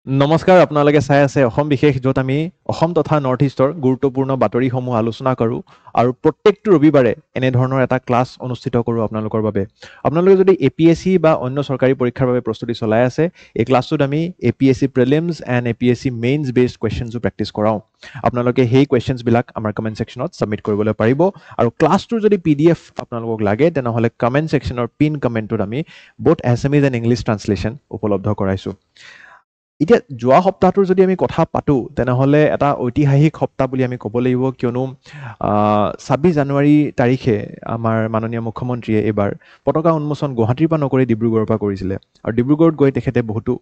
নমস্কাৰ, আপোনালোকে চাই আছে অসম বিশেষ, য'ত আমি অসম তথা নৰ্থ ইষ্টৰ গুৰুত্বপূৰ্ণ বাতৰিসমূহ আলোচনা কৰোঁ আৰু প্ৰত্যেকটো ৰবিবাৰে এনেধৰণৰ এটা ক্লাছ অনুষ্ঠিত কৰোঁ আপোনালোকৰ বাবে। আপোনালোকে যদি APSC বা অন্য চৰকাৰী পৰীক্ষাৰ বাবে প্ৰস্তুতি চলাই আছে, এই ক্লাছটোত আমি APSC prelims and APSC mains based কুৱেশ্যনছো প্ৰেক্টিছ কৰাওঁ। আপোনালোকে সেই কুৱেশ্যনছবিলাক আমাৰ কমেণ্ট ছেকশ্যনত ছাবমিট কৰিবলৈ পাৰিব আৰু ক্লাছটোৰ যদি PDF আপোনালোকক লাগে তেনেহ'লে কমেণ্ট ছেকশ্যনৰ পিন কমেণ্টটোত আমি both Assamese and English translation উপলব্ধ কৰাইছোঁ। এতিয়া যোৱা সপ্তাহটোৰ যদি আমি কথা পাতোঁ তেনেহ'লে এটা ঐতিহাসিক সপ্তাহ বুলি আমি ক'ব লাগিব, কিয়নো 26 জানুৱাৰী তাৰিখে আমাৰ মাননীয় মুখ্যমন্ত্ৰীয়ে এইবাৰ পতাকা উন্মোচন গুৱাহাটীৰ পৰা নকৰি ডিব্ৰুগড়ৰ পৰা কৰিছিলে আৰু ডিব্ৰুগড়ত গৈ তেখেতে বহুতো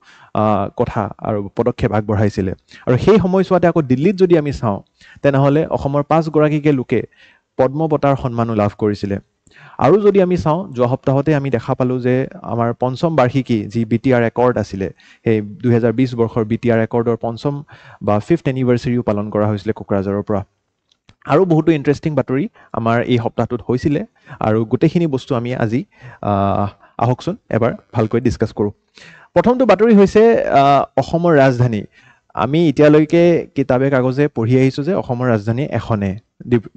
কথা আৰু পদক্ষেপ আগবঢ়াইছিলে আৰু সেই সময়ছোৱাতে আকৌ দিল্লীত যদি আমি চাওঁ তেনেহ'লে অসমৰ 5গৰাকীকে লোকে পদ্ম বঁটাৰ সন্মানো লাভ কৰিছিলে। আৰু যদি আমি চাওঁ যোৱা সপ্তাহতে আমি দেখা পালোঁ যে আমাৰ পঞ্চম বাৰ্ষিকী যি BTR একৰ্ড আছিলে, সেই 2020 বৰ্ষৰ BTR একৰ্ডৰ পঞ্চম বা 5th এনিভাৰ্চাৰীও পালন কৰা হৈছিলে কোকৰাঝাৰৰ পৰা। আৰু বহুতো ইণ্টাৰেষ্টিং বাতৰি আমাৰ এই সপ্তাহটোত হৈছিলে আৰু গোটেইখিনি বস্তু আমি আজি আহকচোন এবাৰ ভালকৈ ডিছকাছ কৰোঁ। প্ৰথমটো বাতৰি হৈছে অসমৰ ৰাজধানী। আমি এতিয়ালৈকে কিতাপে কাগজে পঢ়ি আহিছোঁ যে অসমৰ ৰাজধানী এখনে,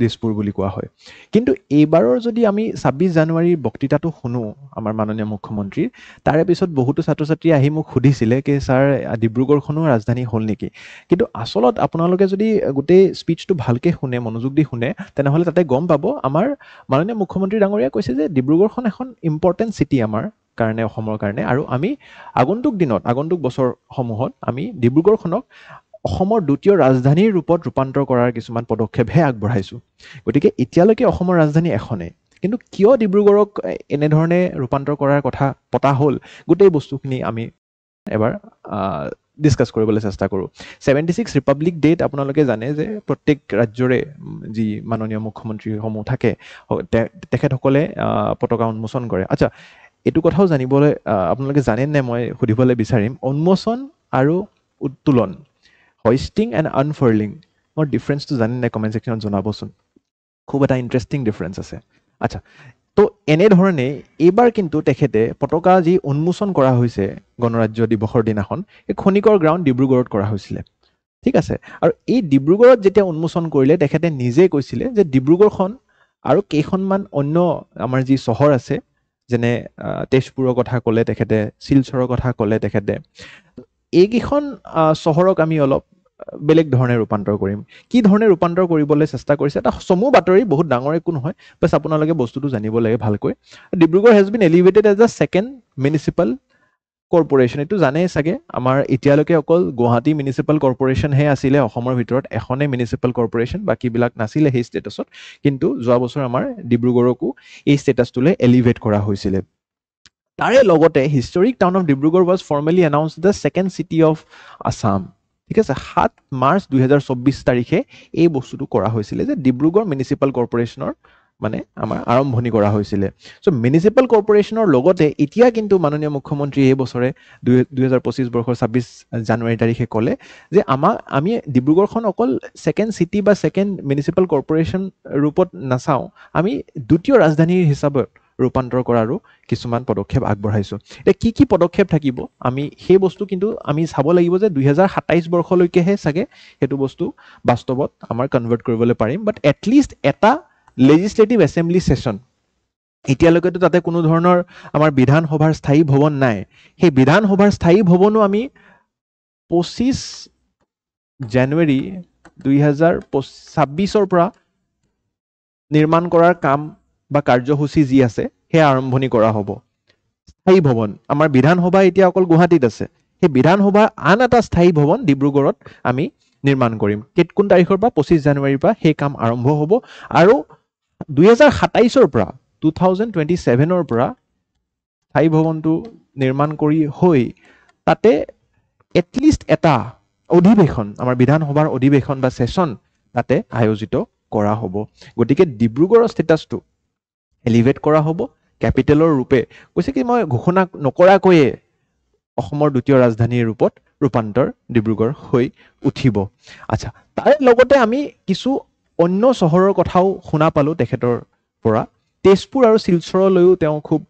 দিছপুৰ বুলি কোৱা হয়। কিন্তু এইবাৰৰ যদি আমি 26 জানুৱাৰীৰ বক্তৃতাটো শুনো আমাৰ মাননীয় মুখ্যমন্ত্ৰীৰ, তাৰে পিছত বহুতো ছাত্ৰ ছাত্ৰীয়ে আহি মোক সুধিছিলে কি ছাৰ ডিব্ৰুগড়খনো ৰাজধানী হ'ল নেকি? কিন্তু আচলত আপোনালোকে যদি গোটেই স্পীচটো ভালকৈ শুনে, মনোযোগ দি শুনে, তেনেহ'লে তাতে গম পাব আমাৰ মাননীয় মুখ্যমন্ত্ৰী ডাঙৰীয়াই কৈছে যে ডিব্ৰুগড়খন এখন ইম্পৰ্টেণ্ট চিটি আমাৰ কাৰণে, অসমৰ কাৰণে, আৰু আমি আগন্তুক দিনত, আগন্তুক বছৰসমূহত আমি ডিব্ৰুগড়খনক অসমৰ দ্বিতীয় ৰাজধানীৰ ৰূপত ৰূপান্তৰ কৰাৰ কিছুমান পদক্ষেপহে আগবঢ়াইছোঁ। গতিকে এতিয়ালৈকে অসমৰ ৰাজধানী এখনেই, কিন্তু কিয় ডিব্ৰুগড়ক এনেধৰণে ৰূপান্তৰ কৰাৰ কথা পতা হ'ল, গোটেই বস্তুখিনি আমি এবাৰ ডিছকাছ কৰিবলৈ চেষ্টা কৰোঁ। 76 ৰিপাব্লিক ডেত আপোনালোকে জানে যে প্ৰত্যেক ৰাজ্যৰে যি মাননীয় মুখ্যমন্ত্ৰীসমূহ থাকে তেখেতসকলে পতাকা উন্মোচন কৰে। আচ্ছা, এইটো কথাও জানিবলৈ আপোনালোকে জানে নে মই সুধিবলৈ বিচাৰিম, উন্মোচন আৰু উত্তোলন, হইষ্টিং এণ্ড আনফাৰ্লিং, মোৰ ডিফাৰেঞ্চটো জানে নে কমেণ্ট ছেকশ্যনত জনাবচোন। খুব এটা ইণ্টাৰেষ্টিং ডিফাৰেঞ্চ আছে। আচ্ছা, তো এনেধৰণে এইবাৰ কিন্তু তেখেতে পতাকা যি উন্মোচন কৰা হৈছে গণৰাজ্য দিৱসৰ দিনাখন, এই খনিকৰ গ্ৰাউণ্ড ডিব্ৰুগড়ত কৰা হৈছিলে। ঠিক আছে, আৰু এই ডিব্ৰুগড়ত যেতিয়া উন্মোচন কৰিলে তেখেতে নিজে কৈছিলে যে ডিব্ৰুগড়খন আৰু কেইখনমান অন্য আমাৰ যি চহৰ আছে, যেনে তেজপুৰৰ কথা ক'লে তেখেতে, শিলচৰৰ কথা ক'লে তেখেতে, এইকেইখন চহৰক আমি অলপ বেলেগ ধৰণে ৰূপান্তৰ কৰিম। কি ধৰণে ৰূপান্তৰ কৰিবলৈ চেষ্টা কৰিছে, এটা চমু বাতৰি, বহুত ডাঙৰ একো নহয়, বাছ আপোনালোকে বস্তুটো জানিব লাগে ভালকৈ। Dibrugarh has been elevated as the second municipal corporation. এইটো জানেই চাগে, আমাৰ এতিয়ালৈকে অকল গুৱাহাটী মিউনিচিপাল কৰ্পৰেশ্যনহে আছিলে অসমৰ ভিতৰত, এখনেই মিউনিচিপাল কৰ্পৰেশ্যন, বাকীবিলাক নাছিলে সেই ষ্টেটাছত। কিন্তু যোৱা বছৰ আমাৰ ডিব্ৰুগড়কো এই ষ্টেটাছটোলৈ এলিভেট কৰা হৈছিলে। তাৰে লগতে historic town of Dibrugarh was formally announce the second city of Assam. ঠিক আছে, 7 মাৰ্চ 2024 তাৰিখে এই বস্তুটো কৰা হৈছিলে যে ডিব্ৰুগড় মিউনিচিপাল কৰ্পৰেশ্যনৰ মানে আমাৰ আৰম্ভণি কৰা হৈছিলে। চ' মিউনিচিপাল কৰ্পৰেশ্যনৰ লগতে এতিয়া কিন্তু মাননীয় মুখ্যমন্ত্ৰী এই বছৰে 2025 বৰ্ষৰ 26 জানুৱাৰী তাৰিখে ক'লে যে আমি ডিব্ৰুগড়খন অকল ছেকেণ্ড চিটি বা ছেকেণ্ড মিউনিচিপাল কৰ্পৰেশ্যন ৰূপত নাচাওঁ, আমি দ্বিতীয় ৰাজধানীৰ হিচাপত ৰূপান্তৰ কৰাৰো কিছুমান পদক্ষেপ আগবঢ়াইছোঁ। এতিয়া কি পদক্ষেপ থাকিব আমি সেই বস্তু কিন্তু আমি চাব লাগিব যে 2027 বৰ্ষলৈকেহে চাগে সেইটো বস্তু বাস্তৱত আমাৰ কনভাৰ্ট কৰিবলৈ পাৰিম। বাট এটলিষ্ট এটা লেজিছলেটিভ এছেম্বলি ছেছন, এতিয়ালৈকেতো তাতে কোনো ধৰণৰ আমাৰ বিধানসভাৰ স্থায়ী ভৱন নাই, সেই বিধানসভাৰ স্থায়ী ভৱনো আমি 25 জানুৱাৰী 2026 পৰা নিৰ্মাণ কৰাৰ কাম বা কাৰ্যসূচী যি আছে সেয়া আৰম্ভণি কৰা হ'ব। স্থায়ী ভৱন, আমাৰ বিধানসভা এতিয়া অকল গুৱাহাটীত আছে, সেই বিধানসভাৰ আন এটা স্থায়ী ভৱন ডিব্ৰুগড়ত আমি নিৰ্মাণ কৰিম। কোন তাৰিখৰ পৰা? 25 জানুৱাৰীৰ পৰা সেই কাম আৰম্ভ হ'ব আৰু 2027 পৰা 2027 পৰা স্থায়ী ভৱনটো নিৰ্মাণ কৰি হৈ তাতে এটলিষ্ট এটা অধিৱেশন, আমাৰ বিধানসভাৰ অধিৱেশন বা ছেছন তাতে আয়োজিত কৰা হ'ব। গতিকে ডিব্ৰুগড়ৰ ষ্টেটাছটো এলিভেট কৰা হ'ব কেপিটেলৰ ৰূপে। কৈছে কি মই ঘোষণা নকৰাকৈয়ে অসমৰ দ্বিতীয় ৰাজধানীৰ ৰূপত ৰূপান্তৰ ডিব্ৰুগড় হৈ উঠিব। আচ্ছা, তাৰে লগতে আমি কিছু অন্য চহৰৰ কথাও শুনা পালোঁ তেখেতৰ পৰা। তেজপুৰ আৰু শিলচৰলৈও তেওঁ খুব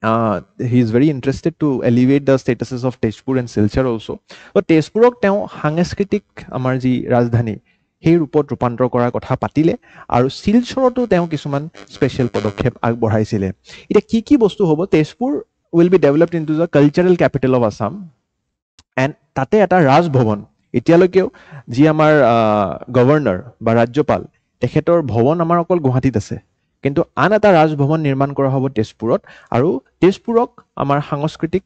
He is very interested to elevate the statuses of Tezpur and Silchar also. So Tezpurok তেওঁ সাংস্কৃতিক আমাৰ যি ৰাজধানী সেই ৰূপত ৰূপান্তৰ কৰাৰ কথা পাতিলে আৰু শিলচৰতো তেওঁ কিছুমান স্পেচিয়েল পদক্ষেপ আগবঢ়াইছিলে এতিয়া কি বস্তু হ'ব Tezpur will be developed into the cultural capital of Assam and তাতে এটা ৰাজভৱন এতিয়ালৈকেও যি আমাৰ গভৰ্ণৰ বা ৰাজ্যপাল তেখেতৰ ভৱন আমাৰ অকল গুৱাহাটীত আছে কিন্তু আন এটা ৰাজভৱন নিৰ্মাণ কৰা হ'ব তেজপুৰত আৰু তেজপুৰক আমাৰ সাংস্কৃতিক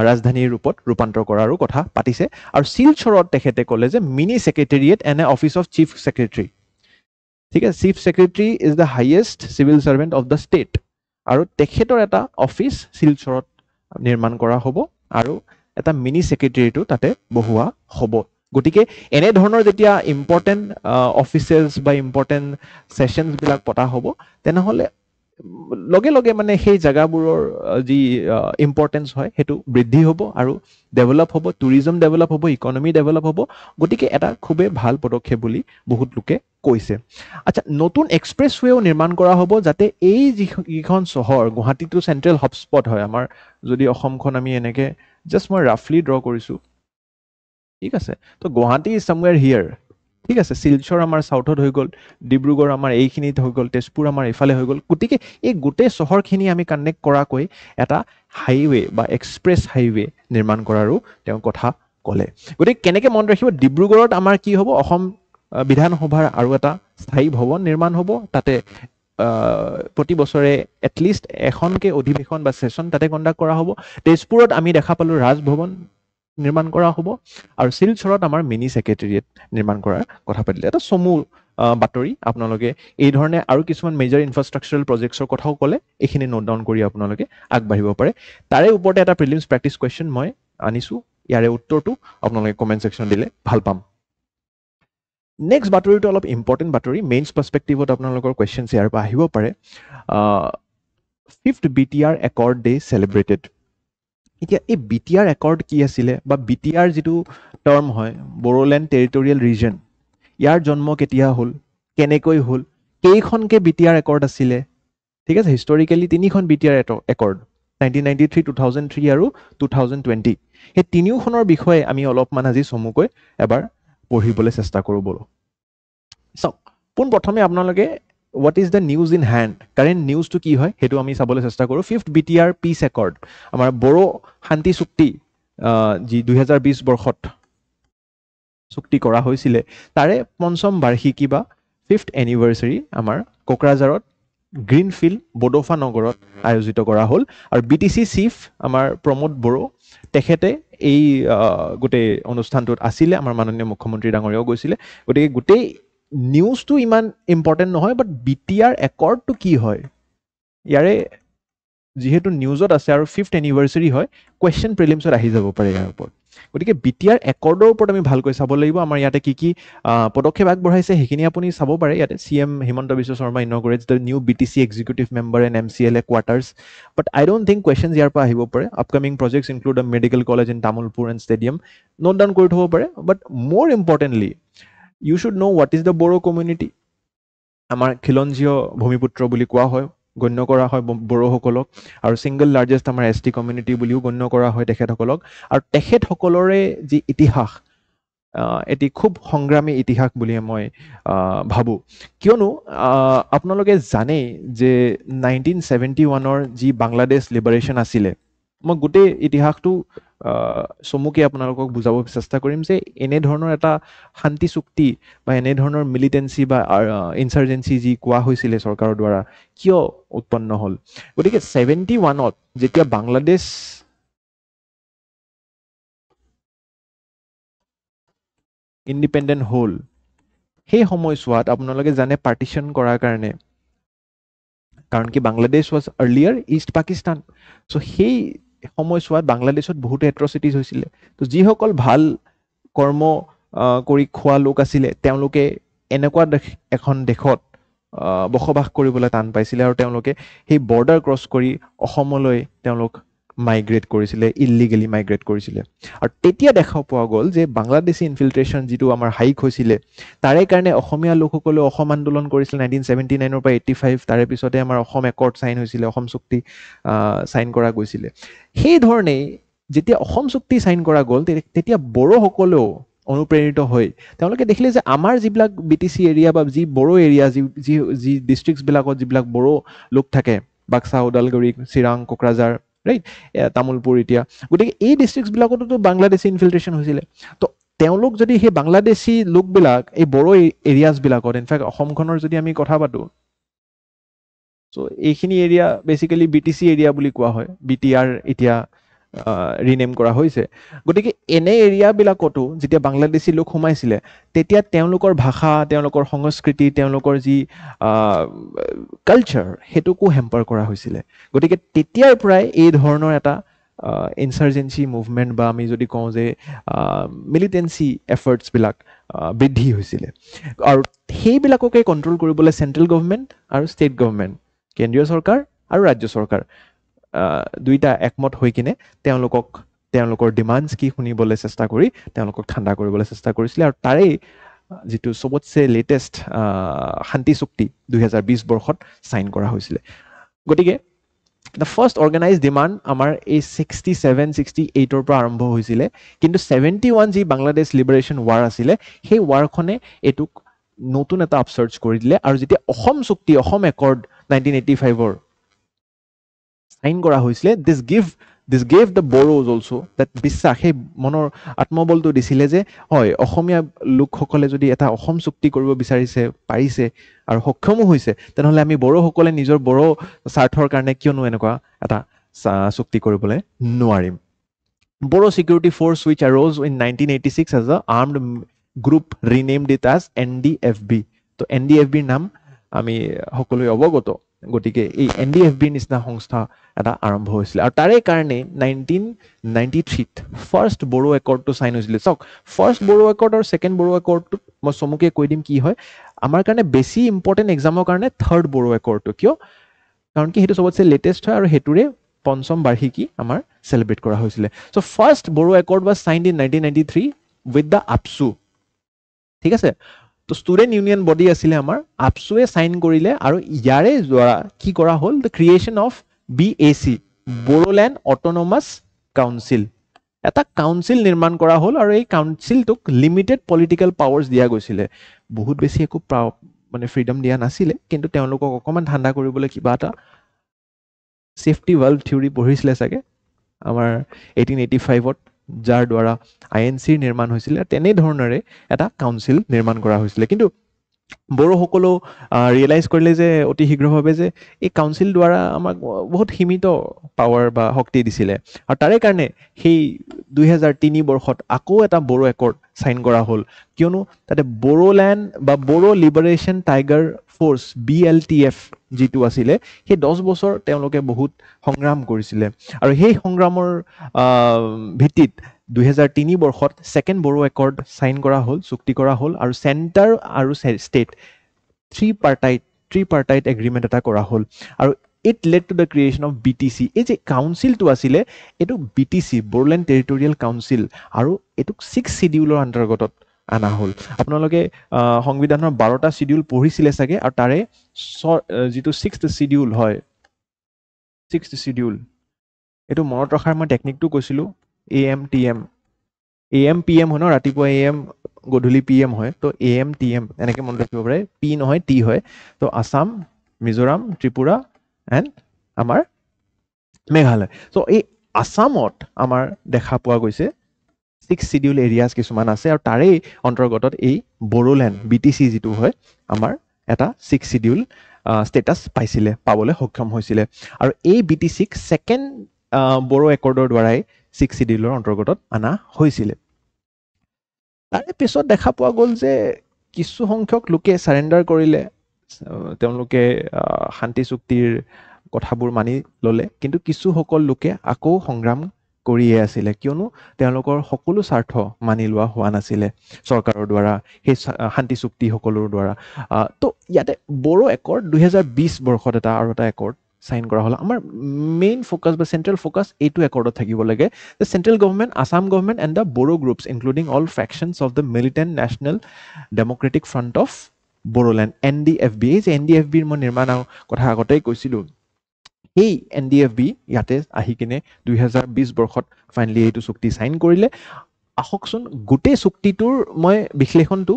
ৰাজধানীৰ ৰূপত ৰূপান্তৰ কৰাৰো কথা পাতিছে আৰু শিলচৰত তেখেতে ক'লে যে mini secretariat and office of chief secretary ঠিক আছে chief secretary is the highest civil servant of the state আৰু তেখেতৰ এটা অফিচ শিলচৰত নিৰ্মাণ কৰা হ'ব আৰু এটা মিনি সেক্ৰেটাৰিটো তাতে বহোৱা হ'ব গতিকে এনে ধৰণৰ যেতিয়া ইম্পৰ্টেণ্ট অফিচেছ বা ইম্পৰ্টেণ্ট ছেশ্যনছবিলাক পতা হ'ব তেনেহ'লে লগে লগে মানে সেই জেগাবোৰৰ যি ইম্পৰ্টেঞ্চ হয় সেইটো বৃদ্ধি হ'ব আৰু ডেভেলপ হ'ব টুৰিজম ডেভেলপ হ'ব ইকনমি ডেভেলপ হ'ব গতিকে এটা খুবেই ভাল পদক্ষেপ বুলি বহুত লোকে কৈছে আচ্ছা নতুন এক্সপ্ৰেছৱেও নিৰ্মাণ কৰা হ'ব যাতে এই যিখন চহৰ গুৱাহাটীটো চেণ্ট্ৰেল হবস্পট হয় আমাৰ যদি অসমখন আমি এনেকৈ জাষ্ট মই ৰাফলি ড্ৰ কৰিছোঁ ঠিক আছে তো গুৱাহাটী ইজ চামৱেৰ হিয়াৰ ঠিক আছে শিলচৰ আমাৰ চাউথত হৈ গ'ল ডিব্ৰুগড় আমাৰ এইখিনিত হৈ গ'ল তেজপুৰ আমাৰ এইফালে হৈ গ'ল গতিকে এই গোটেই চহৰখিনি আমি কানেক্ট কৰাকৈ এটা হাইৱে বা এক্সপ্ৰেছ হাইৱে নিৰ্মাণ কৰাৰো তেওঁ কথা ক'লে গতিকে কেনেকৈ মনত ৰাখিব ডিব্ৰুগড়ত আমাৰ কি হ'ব অসম বিধানসভাৰ আৰু এটা স্থায়ী ভৱন নিৰ্মাণ হ'ব তাতে প্ৰতি বছৰে এটলিষ্ট এখনকৈ অধিৱেশন বা ছেশ্যন তাতে কণ্ডাক্ট কৰা হ'ব তেজপুৰত আমি দেখা পালোঁ ৰাজভৱন নিৰ্মাণ কৰা হ'ব আৰু শিলচৰত আমাৰ মিনি ছেক্ৰেটাৰিয়েট নিৰ্মাণ কৰাৰ কথা পাতিলে এটা চমু বাতৰি আপোনালোকে এই ধৰণে আৰু কিছুমান মেজৰ ইনফ্ৰাষ্ট্ৰাকচাৰেল প্ৰজেক্টছৰ কথাও ক'লে এইখিনি নোট ডাউন কৰি আপোনালোকে আগবাঢ়িব পাৰে তাৰে ওপৰতে এটা প্ৰিলিমছ প্ৰেক্টিছ কুৱেশ্যন মই আনিছোঁ ইয়াৰে উত্তৰটো আপোনালোকে কমেণ্ট ছেকশ্যন দিলে ভাল পাম নেক্সট বাতৰিটো অলপ ইম্পৰ্টেণ্ট বাতৰি মেইনছ পাৰ্চপেক্টিভত আপোনালোকৰ কুৱেশ্যনছ ইয়াৰ পৰা আহিব পাৰে 5th BTR Accord Day celebrated এতিয়া এই BTR Accord কি আছিলে বা BTR যিটো টাৰ্ম হয় বড়োলেণ্ড টেৰিটৰিয়েল ৰিজন ইয়াৰ জন্ম কেতিয়া হ'ল কেনেকৈ হ'ল কেইখনকৈ BTR Accord আছিলে ঠিক আছে হিষ্টৰিকেলি তিনিখন BTR Accord 1993 2003 আৰু 2020 সেই তিনিওখনৰ বিষয়ে আমি অলপমান আজি চমুকৈ এবাৰ পঢ়িবলৈ চেষ্টা কৰোঁ বলো চাওক পোনপ্ৰথমে আপোনালোকে what is the news in hand current news to কি হয় হেতু আমি চাবলৈ চেষ্টা কৰোঁ 5th BTR Peace Accord আমাৰ বড়ো শান্তি চুক্তি যি 2020 বৰ্ষত চুক্তি কৰা হৈছিলে তাৰে পঞ্চম বাৰ্ষিকী বা 5th এনিভাৰ্চাৰী আমাৰ কোকৰাঝাৰত গ্ৰীণফিল্ড বডোফা নগৰত আয়োজিত কৰা হ'ল আৰু BTC চিফ আমাৰ প্ৰমোদ বড়ো তেখেতে এই গোটেই অনুষ্ঠানটোত আছিলে আমাৰ মাননীয় মুখ্যমন্ত্ৰী ডাঙৰীয়াও গৈছিলে গতিকে গোটেই নিউজটো ইমান ইম্পৰ্টেণ্ট নহয় বাট BTR Accordটো কি হয় ইয়াৰে যিহেতু নিউজত আছে আৰু 5th এনিভাৰ্চাৰী হয় কুৱেশ্যন প্ৰিলিমছত আহি যাব পাৰে ইয়াৰ ওপৰত গতিকে BTR Accordৰ ওপৰত আমি ভালকৈ চাব লাগিব আমাৰ ইয়াতে কি পদক্ষেপ আগবঢ়াইছে সেইখিনি আপুনি চাব পাৰে ইয়াতে CM Himanta Biswa Sarma inaugurates the new BTC executive member and MCLA quarters but I don't think questions ইয়াৰ পৰা আহিব পাৰে upcoming projects include a medical college in Tamulpur and stadium note down কৰি থ'ব পাৰে বাট মোৰ importantly you should know what is the Boro community আমাৰ খিলঞ্জীয় ভূমিপুত্ৰ বুলি কোৱা হয় গণ্য কৰা হয় বড়োসকলক আৰু সিংগল লাৰ্জেষ্ট আমাৰ ST কমিউনিটি বুলিও গণ্য কৰা হয় তেখেতসকলক আৰু তেখেতসকলৰে যি ইতিহাস এটি খুব সংগ্ৰামী ইতিহাস বুলি মই ভাবোঁ কিয়নো আপোনালোকে জানেই যে 1971ৰ যি বাংলাদেশ লিবাৰেশ্যন আছিলে মই গোটেই ইতিহাসটো চমুকৈ আপোনালোকক বুজাব চেষ্টা কৰিম যে এনেধৰণৰ এটা শান্তি চুক্তি বা এনেধৰণৰ মিলিটেঞ্চি বা ইনচাৰ্জেঞ্চি যি কোৱা হৈছিলে চৰকাৰৰ দ্বাৰা কিয় উৎপন্ন হ'ল গতিকে 71ত যেতিয়া বাংলাদেশ ইণ্ডিপেণ্ডেণ্ট হ'ল সেই সময়ছোৱাত আপোনালোকে জানে পাৰ্টিশ্যন কৰাৰ কাৰণে কাৰণ কি Bangladesh was earlier East Pakistan so' সেই সময়ছোৱাত বাংলাদেশত বহুতো এট্ৰচিটিজ হৈছিলে তো যিসকল ভাল কৰ্ম কৰি খোৱা লোক আছিলে তেওঁলোকে এনেকুৱা এখন দেশত বসবাস কৰিবলৈ টান পাইছিলে আৰু তেওঁলোকে সেই বৰ্ডাৰ ক্ৰছ কৰি অসমলৈ তেওঁলোক মাইগ্ৰেট কৰিছিলে, ইলিগেলি মাইগ্ৰেট কৰিছিলে। আৰু তেতিয়া দেখা পোৱা গ'ল যে বাংলাদেশী ইনফিল্ট্ৰেশ্যন যিটো আমাৰ হাইক হৈছিলে, তাৰে কাৰণে অসমীয়া লোকসকলেও অসম আন্দোলন কৰিছিলে 1979 পৰা 85, তাৰে পিছতে আমাৰ অসম একৰ্ড চাইন হৈছিলে, অসম চুক্তি চাইন কৰা গৈছিলে। সেই ধৰণেই যেতিয়া অসম চুক্তি চাইন কৰা গ'ল, তেতিয়া বড়োসকলেও অনুপ্ৰেৰিত হৈ তেওঁলোকে দেখিলে যে আমাৰ যিবিলাক BTC এৰিয়া বা যি বড়ো এৰিয়া, যি ডিষ্ট্ৰিক্টছবিলাকত যিবিলাক বড়ো লোক থাকে, বাক্সা, ওদালগুৰি, চিৰাং, কোকৰাঝাৰ, ৰাইট, তামোলপুৰ এতিয়া, গতিকে এই ডিষ্ট্ৰিক্টছবিলাকতো বাংলাদেশী ইনফিল্ট্ৰেশ্যন হৈছিলে। তো তেওঁলোক যদি সেই বাংলাদেশী লোকবিলাক এই বড়ো এৰিয়াজবিলাকত, ইনফেক্ট অসমখনৰ যদি আমি কথা পাতোঁ, চ' এইখিনি এৰিয়া বেচিকেলি BTC এৰিয়া বুলি কোৱা হয়, BTR এতিয়া ৰিনেম কৰা হৈছে। গতিকে এনে এৰিয়াবিলাকতো যেতিয়া বাংলাদেশী লোক সোমাইছিলে, তেতিয়া তেওঁলোকৰ ভাষা, তেওঁলোকৰ সংস্কৃতি, তেওঁলোকৰ যি কালচাৰ, সেইটোকো হেম্পাৰ কৰা হৈছিলে। গতিকে তেতিয়াৰ পৰাই এই ধৰণৰ এটা ইনচাৰ্জেঞ্চি মুভমেণ্ট বা আমি যদি কওঁ যে মিলিটেঞ্চি এফৰ্টছবিলাক বৃদ্ধি হৈছিলে। আৰু সেইবিলাককে কণ্ট্ৰল কৰিবলৈ চেণ্ট্ৰেল গভৰ্ণমেণ্ট আৰু ষ্টেট গভৰ্ণমেণ্ট, কেন্দ্ৰীয় চৰকাৰ আৰু ৰাজ্য চৰকাৰ, দুইটা একমত হৈ কিনে তেওঁলোকৰ ডিমাণ্ডছ কি শুনিবলৈ চেষ্টা কৰি তেওঁলোকক ঠাণ্ডা কৰিবলৈ চেষ্টা কৰিছিলে। আৰু তাৰেই যিটো চবতছে লেটেষ্ট শান্তি চুক্তি 2020 বৰ্ষত চাইন কৰা হৈছিলে। গতিকে দ্য ফাৰ্ষ্ট অৰ্গেনাইজ ডিমাণ্ড আমাৰ এই 67-68ৰ পৰা আৰম্ভ হৈছিলে, কিন্তু 71 যি বাংলাদেশ লিবাৰেশ্যন ৱাৰ আছিলে, সেই ৱাৰখনে এইটোক নতুন এটা আপচাৰ্জ কৰি দিলে। আৰু যেতিয়া অসম চুক্তি, অসম একৰ্ড 1985-ৰ চাইন কৰা হৈছিলে, দিছ গেভ দ্য বড়োজ অলছো দেট বিশ্বাস, সেই মনৰ আত্মবলটো দিছিলে যে হয়, অসমীয়া লোকসকলে যদি এটা অসম চুক্তি কৰিব বিচাৰিছে, পাৰিছে আৰু সক্ষমো হৈছে, তেনেহ'লে আমি বড়োসকলে নিজৰ বড়ো স্বাৰ্থৰ কাৰণে কিয়নো এনেকুৱা এটা চুক্তি কৰিবলৈ নোৱাৰিম। Boro Security Force, which arose in 1986 as an armed group, renamed it as NDFB. তো NDFBৰ নাম আমি সকলোৱে অৱগত। গতিকে এই NDFBৰ নিচিনা সংস্থা এটা আৰম্ভ হৈছিলে। আৰু তাৰে কাৰণে 1993ত ফাৰ্ষ্ট বড়ো একৰ্ডটো চাইন হৈছিলে। চাওক, ফাৰ্ষ্ট বড়ো একৰ্ড আৰু ছেকেণ্ড বড়ো একৰ্ডটোত মই চমুকে কৈ দিম কি হয়। আমাৰ কাৰণে বেছি ইম্পৰ্টেণ্ট এক্সামৰ কাৰণে থাৰ্ড বড়ো একৰ্ডটো, কিয়? কাৰণ কি সেইটো চবতছে লেটেষ্ট হয় আৰু সেইটোৰে পঞ্চম বাৰ্ষিকী আমাৰ চেলিব্ৰেট কৰা হৈছিলে। So' first Bodo accord was signed in 1993 with the ABSU. ঠিক আছে, তো ষ্টুডেণ্ট ইউনিয়ন বডি আছিলে আমাৰ, আপচুৱে চাইন কৰিলে আৰু ইয়াৰে দ্বাৰা কি কৰা হ'ল, the creation of BAC, Bodoland autonomous council, এটা কাউন্সিল নিৰ্মাণ কৰা হ'ল। আৰু এই কাউন্সিলটোক লিমিটেড পলিটিকেল পাৱাৰ্ছ দিয়া গৈছিলে, বহুত বেছি একো মানে ফ্ৰীডম দিয়া নাছিলে, কিন্তু তেওঁলোকক অকণমান ঠাণ্ডা কৰিবলৈ কিবা এটা ছেফটি ভাল্ভ থিয়ৰী পঢ়িছিলে চাগে আমাৰ 1885ত, যাৰ দ্বাৰা INCৰ নিৰ্মাণ হৈছিলে। তেনেধৰণেৰে এটা কাউন্সিল নিৰ্মাণ কৰা হৈছিলে। কিন্তু বড়োসকলেও ৰিয়েলাইজ কৰিলে যে অতি শীঘ্ৰভাৱে যে এই কাউন্সিল দ্বাৰা আমাক বহুত সীমিত পাৱাৰ বা শক্তি দিছিলে। আৰু তাৰে কাৰণে সেই 2003 বৰ্ষত আকৌ এটা বড়ো একৰ্ড চাইন কৰা হ'ল, কিয়নো তাতে বড়োলেণ্ড বা Bodo liberation tiger force BLTF যিটো আছিলে, সেই 10 বছৰ তেওঁলোকে বহুত সংগ্ৰাম কৰিছিলে। আৰু সেই সংগ্ৰামৰ ভিত্তিত 2003 বৰ্ষত ছেকেণ্ড বড়ো একৰ্ড চাইন কৰা হ'ল, চুক্তি কৰা হ'ল। আৰু চেণ্টাৰ আৰু ষ্টেট থ্ৰী পাৰ্টাইট এগ্ৰিমেণ্ট এটা কৰা হ'ল। আৰু it led to the creation of BTC। এই যে কাউন্সিলটো আছিলে, এইটো BTC, বড়োলেণ্ড টেৰিটৰিয়েল কাউন্সিল, আৰু এইটোক 6 শিডিউলৰ অন্তৰ্গতত অনা হ'ল। আপোনালোকে সংবিধানৰ 12টা শিডিউল পঢ়িছিলে চাগে, আৰু তাৰে যিটো 6th শিডিউল হয়, 6th শিডিউল, এইটো মনত ৰখাৰ মই টেকনিকটো কৈছিলোঁ, AM PM হয় ন, ৰাতিপুৱা AM, গধূলি PM হয়, তো AM TM এনেকৈ মনত ৰাখিব পাৰে, P নহয় T হয়। তো আসাম, মিজোৰাম, ত্ৰিপুৰা এণ্ড আমাৰ মেঘালয়। চ' এই আসামত আমাৰ দেখা পোৱা গৈছে 6 শিডিউল এৰিয়াজ কিছুমান আছে, আৰু তাৰেই অন্তৰ্গতত এই বড়োলেণ্ড BTC যিটো হয় আমাৰ এটা 6 শিডিউল ষ্টেটাছ পাবলৈ সক্ষম হৈছিলে। আৰু এই BTCক ছেকেণ্ড বড়ো একৰ্ডৰ দ্বাৰাই 6 শিডিউলৰ অন্তৰ্গতত অনা হৈছিলে। তাৰে পিছত দেখা পোৱা গ'ল যে কিছু সংখ্যক লোকে চাৰেণ্ডাৰ কৰিলে, তেওঁলোকে শান্তি চুক্তিৰ কথাবোৰ মানি ল'লে, কিন্তু কিছুসকল লোকে আকৌ সংগ্ৰাম কৰিয়ে আছিলে, কিয়নো তেওঁলোকৰ সকলো স্বাৰ্থ মানি লোৱা হোৱা নাছিলে চৰকাৰৰ দ্বাৰা, সেই শান্তি চুক্তি সকলৰ দ্বাৰা। তো ইয়াতে বড়ো একৰ্ড 2020 বৰ্ষত আৰু এটা একৰ্ড সাইন কৰা হ'ল আমাৰ মেইন ফোকাস বা সেন্ট্ৰাল ফোকাস এইটো একৰ্ডত থাকিব লাগে যে central government Assam government and the Bodo groups including all fractions of the militant national democratic front of Bodoland NDFB এই যে NDFBৰ মই নিৰ্মাণ কথা আগতেই কৈছিলো এই NDFB ইয়াতে আহি কিনে 2020 বৰ্ষত ফাইনালি এইটো চুক্তি সাইন কৰিলে আহকচোন গোটেই চুক্তিটোৰ মই বিশ্লেষণটো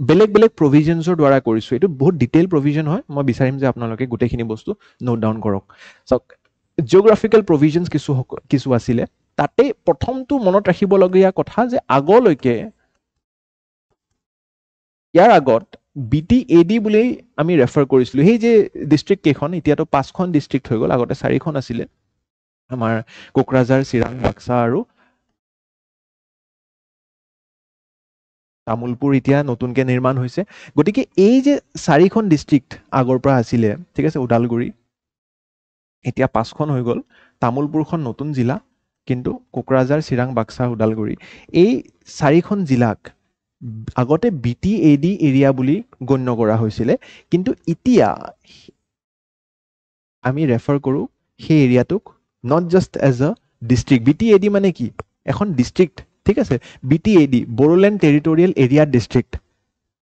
বেলেগ বেলেগ প্ৰভিজনছৰ দ্বাৰা কৰিছো এইটো বহুত ডিটেইল প্ৰভিজন হয় মই বিচাৰিম যে আপোনালোকে গোটেইখিনি বস্তু নোট ডাউন কৰক সো জিওগ্ৰাফিক্যাল প্ৰভিজনছ কিছু আছিলে তাতে প্ৰথমটো মনত ৰাখিবলগীয়া কথা যে আগলৈকে ইয়াৰ আগত BTAD বুলি আমি ৰেফাৰ কৰিছিলো সেই যে ডিস্ট্ৰিক্ট কেখন এতিয়াতো 5খন ডিস্ট্ৰিক্ট হৈ গ'ল আগতে 4খন আছিলে আমাৰ কোকৰাঝাৰ চিৰাং বাক্সা আৰু তামুলপুৰ এতিয়া নতুনকে নিৰ্মাণ হৈছে গতিকে এই যে 4খন ডিস্ট্ৰিক্ট আগৰ পৰা আছিলে ঠিক আছে উদালগুৰি এতিয়া 5খন হৈ গ'ল তামুলপুৰখন নতুন জিলা কিন্তু কোকৰাঝাৰ চিৰাং বাক্সা উদালগুৰি এই 4খন জিলাক আগতে BTAD এৰিয়া বুলি গণ্য কৰা হৈছিলে কিন্তু এতিয়া আমি ৰেফাৰ কৰো সেই এৰিয়াটোক not just as a district BTAD মানে কি এখন ডিস্ট্ৰিক্ট ঠিক আছে BTAD Bodoland territorial area district